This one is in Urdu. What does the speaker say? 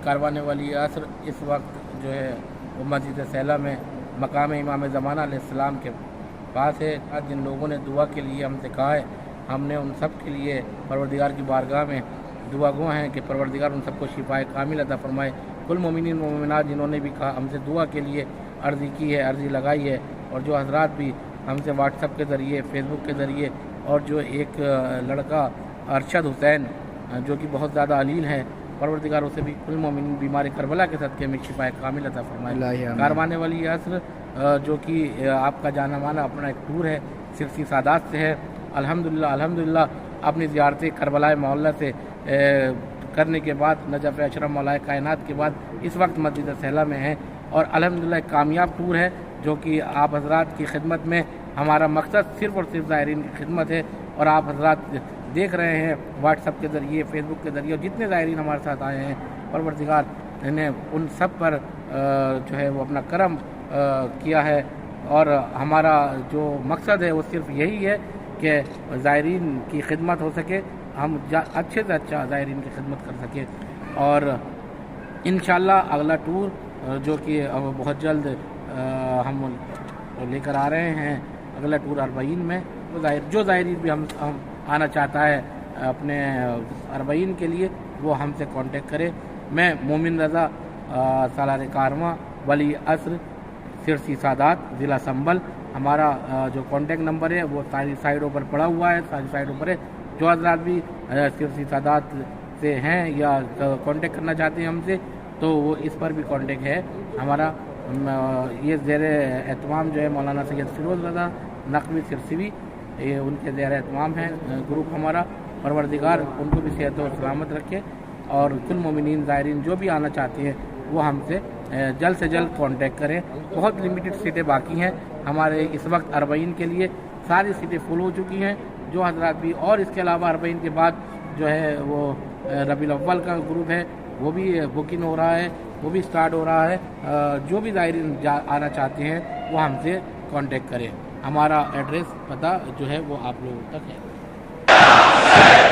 کاروان ولی عصر اس وقت جو ہے وہ مسجد سیلا میں مقام امام زمانہ علیہ السلام کے پاس ہے. جن لوگوں نے دعا کے لیے ہم سے کہا ہے، ہم نے ان سب کے لیے پروردگار کی بارگاہ میں دعا گو ہیں کہ پروردگار ان سب کو شفائے کامل عطا فرمائے. کل مومنین مومنات جنہوں نے بھی کہا ہم سے دعا کے لیے عرضی کی ہے، عرضی لگائی ہے، اور جو حضرات بھی ہم سے واٹس ایپ کے ذریعے، فیس بک کے ذریعے، اور جو ایک لڑکا ارشد حسین جو کہ بہت زیادہ علیل ہے، پروردگار اسے بھی کل مومنین بیمار کربلا کے صدقے میں شفائے کامل عطا فرمائے. کاروان ولی عصر جو کہ آپ کا جانا مانا اپنا ایک ٹور ہے، سرسی سادات سے ہے. الحمدللہ اپنی زیارت کربلا معلیٰ سے کرنے کے بعد، نجف اشرف مولا کائنات کے بعد اس وقت مسجد سیلا میں ہیں، اور الحمدللہ ایک کامیاب ٹور ہے جو کہ آپ حضرات کی خدمت میں. ہمارا مقصد صرف اور صرف زائرین کی خدمت ہے، اور آپ حضرات دیکھ رہے ہیں واٹس ایپ کے ذریعے، فیس بک کے ذریعے، جتنے زائرین ہمارے ساتھ آئے ہیں، پروردگار نے ان سب پر جو ہے وہ اپنا کرم کیا ہے. اور ہمارا جو مقصد ہے وہ صرف یہی ہے کہ زائرین کی خدمت ہو سکے، ہم اچھے سے اچھا زائرین کی خدمت کر سکیں. اور انشاءاللہ اگلا ٹور جو کہ بہت جلد ہم لے کر آ رہے ہیں، اگلا ٹور اربعین میں. جو زائرین بھی ہم آنا چاہتا ہے اپنے اربعین کے لیے، وہ ہم سے کانٹیکٹ کرے. میں مومن رضا سالار کارواں ولی عصر سرسی سادات ضلع سنبھل. ہمارا جو کانٹیکٹ نمبر ہے وہ ساری سائڈوں پر پڑا ہوا ہے، ساری سائڈوں پر ہے. جو حضرات بھی سرسی سادات سے ہیں یا کانٹیکٹ کرنا چاہتے ہیں ہم سے، تو وہ اس پر بھی کانٹیکٹ ہے ہمارا. یہ زیر اہتمام جو ہے مولانا سید فیروز رضا نقوی سرسوی، یہ ان کے زیر اہتمام ہے گروپ ہمارا. پروردگار ان کو بھی صحت و سلامت رکھے، اور کل مومنین زائرین جو بھی آنا چاہتے ہیں وہ ہم سے جلد سے جلد کانٹیکٹ کریں. بہت لمیٹڈ سیٹیں باقی ہیں ہمارے اس وقت اربعین کے لیے، ساری سیٹیں فل ہو چکی ہیں. جو حضرات بھی، اور اس کے علاوہ اربعین کے بعد جو ہے وہ ربیع الاول کا گروپ ہے، وہ بھی بکنگ ہو رہا ہے، وہ بھی سٹارٹ ہو رہا ہے. جو بھی زائرین آنا چاہتے ہیں وہ ہم سے کانٹیکٹ کریں. ہمارا ایڈریس پتہ جو ہے وہ آپ لوگوں تک ہے.